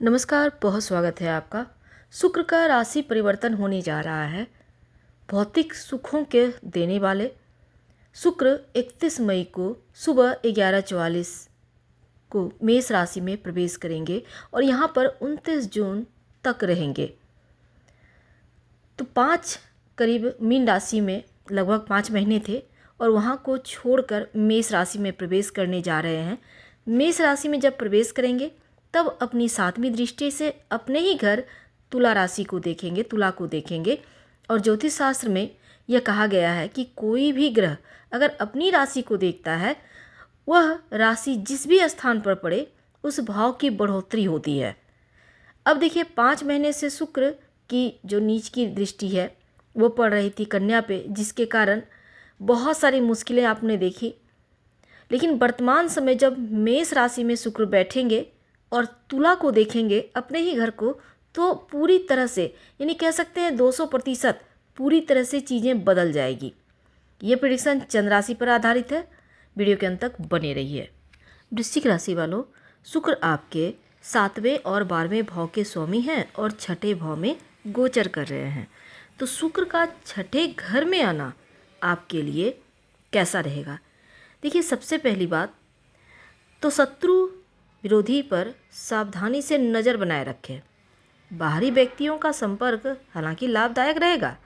नमस्कार, बहुत स्वागत है आपका। शुक्र का राशि परिवर्तन होने जा रहा है। भौतिक सुखों के देने वाले शुक्र 31 मई को सुबह 11:44 को मेष राशि में प्रवेश करेंगे और यहाँ पर 29 जून तक रहेंगे। तो करीब मीन राशि में लगभग 5 महीने थे और वहाँ को छोड़कर मेष राशि में प्रवेश करने जा रहे हैं। मेष राशि में जब प्रवेश करेंगे तब अपनी 7वीं दृष्टि से अपने ही घर तुला राशि को देखेंगे, तुला को देखेंगे। और ज्योतिष शास्त्र में यह कहा गया है कि कोई भी ग्रह अगर अपनी राशि को देखता है, वह राशि जिस भी स्थान पर पड़े उस भाव की बढ़ोतरी होती है। अब देखिए, 5 महीने से शुक्र की जो नीच की दृष्टि है वो पड़ रही थी कन्या पे, जिसके कारण बहुत सारी मुश्किलें आपने देखी। लेकिन वर्तमान समय जब मेष राशि में शुक्र बैठेंगे और तुला को देखेंगे अपने ही घर को, तो पूरी तरह से, यानी कह सकते हैं 200% पूरी तरह से चीज़ें बदल जाएगी। ये प्रेडिक्शन चंद्र राशि पर आधारित है। वीडियो के अंत तक बने रहिए। वृश्चिक राशि वालों, शुक्र आपके 7वें और 12वें भाव के स्वामी हैं और 6ठे भाव में गोचर कर रहे हैं। तो शुक्र का 6ठे घर में आना आपके लिए कैसा रहेगा? देखिए, सबसे पहली बात तो शत्रु विरोधी पर सावधानी से नज़र बनाए रखें। बाहरी व्यक्तियों का संपर्क हालांकि लाभदायक रहेगा।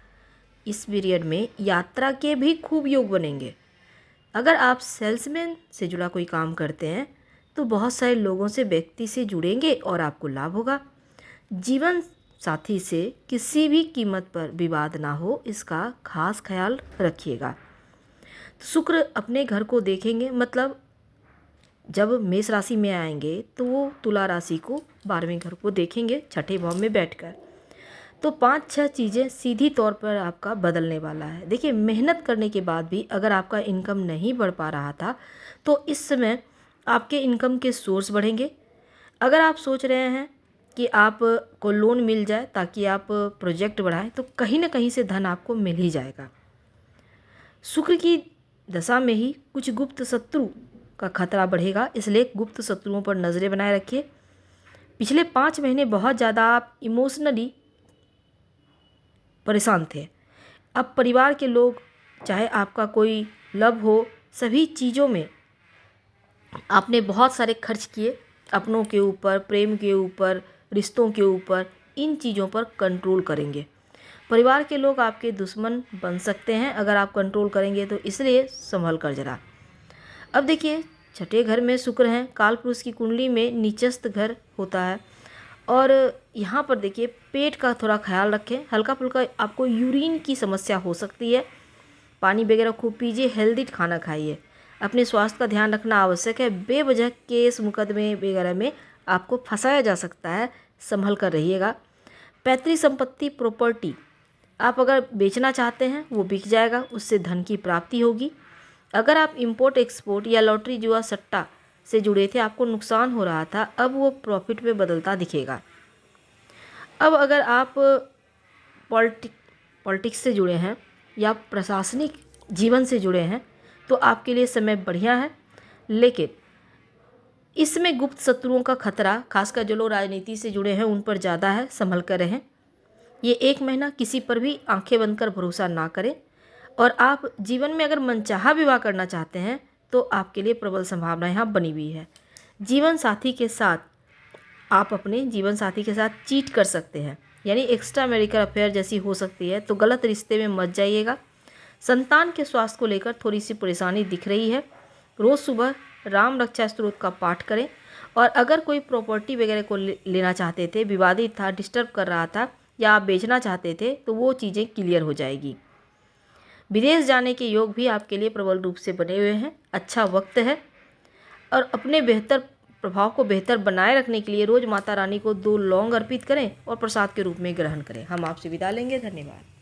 इस पीरियड में यात्रा के भी खूब योग बनेंगे। अगर आप सेल्समैन से जुड़ा कोई काम करते हैं तो बहुत सारे लोगों से, व्यक्ति से जुड़ेंगे और आपको लाभ होगा। जीवन साथी से किसी भी कीमत पर विवाद ना हो, इसका खास ख्याल रखिएगा। शुक्र अपने घर को देखेंगे, मतलब जब मेष राशि में आएंगे तो वो तुला राशि को 12वें घर को देखेंगे 6ठे भाव में बैठकर। तो 5-6 चीज़ें सीधी तौर पर आपका बदलने वाला है। देखिए, मेहनत करने के बाद भी अगर आपका इनकम नहीं बढ़ पा रहा था तो इस समय आपके इनकम के सोर्स बढ़ेंगे। अगर आप सोच रहे हैं कि आप को लोन मिल जाए ताकि आप प्रोजेक्ट बढ़ाएं, तो कहीं ना कहीं से धन आपको मिल ही जाएगा। शुक्र की दशा में ही कुछ गुप्त शत्रु का खतरा बढ़ेगा, इसलिए गुप्त शत्रुओं पर नज़रें बनाए रखिए। पिछले 5 महीने बहुत ज़्यादा आप इमोशनली परेशान थे। अब परिवार के लोग, चाहे आपका कोई लव हो, सभी चीज़ों में आपने बहुत सारे खर्च किए, अपनों के ऊपर, प्रेम के ऊपर, रिश्तों के ऊपर। इन चीज़ों पर कंट्रोल करेंगे। परिवार के लोग आपके दुश्मन बन सकते हैं अगर आप कंट्रोल करेंगे, तो इसलिए संभल कर जरा। अब देखिए, 6ठे घर में शुक्र हैं। काल पुरुष की कुंडली में नीचस्थ घर होता है और यहाँ पर देखिए, पेट का थोड़ा ख्याल रखें। हल्का फुल्का आपको यूरिन की समस्या हो सकती है। पानी वगैरह खूब पीजिए, हेल्दी खाना खाइए। अपने स्वास्थ्य का ध्यान रखना आवश्यक है। बेवजह केस मुकदमे वगैरह में आपको फंसाया जा सकता है, संभल कर रहिएगा। पैतृक संपत्ति, प्रॉपर्टी आप अगर बेचना चाहते हैं वो बिक जाएगा, उससे धन की प्राप्ति होगी। अगर आप इंपोर्ट एक्सपोर्ट या लॉटरी जुआ सट्टा से जुड़े थे, आपको नुकसान हो रहा था, अब वो प्रॉफिट में बदलता दिखेगा। अब अगर आप पॉलिटिक्स से जुड़े हैं या प्रशासनिक जीवन से जुड़े हैं तो आपके लिए समय बढ़िया है। लेकिन इसमें गुप्त शत्रुओं का खतरा, खासकर जो लोग राजनीति से जुड़े हैं, उन पर ज़्यादा है, संभल कर रहें। ये 1 महीना किसी पर भी आंखें बंद कर भरोसा ना करें। और आप जीवन में अगर मनचाहा विवाह करना चाहते हैं तो आपके लिए प्रबल संभावना यहाँ बनी हुई है। जीवन साथी के साथ आप अपने जीवन साथी के साथ चीट कर सकते हैं, यानी एक्स्ट्रा मैरिटल अफेयर जैसी हो सकती है, तो गलत रिश्ते में मत जाइएगा। संतान के स्वास्थ्य को लेकर थोड़ी सी परेशानी दिख रही है। रोज़ सुबह राम रक्षा स्तोत्र का पाठ करें। और अगर कोई प्रॉपर्टी वगैरह को लेना चाहते थे, विवादित था, डिस्टर्ब कर रहा था, या आप बेचना चाहते थे, तो वो चीज़ें क्लियर हो जाएगी। विदेश जाने के योग भी आपके लिए प्रबल रूप से बने हुए हैं। अच्छा वक्त है। और अपने बेहतर प्रभाव को बेहतर बनाए रखने के लिए रोज़ माता रानी को 2 लौंग अर्पित करें और प्रसाद के रूप में ग्रहण करें। हम आपसे विदा लेंगे। धन्यवाद।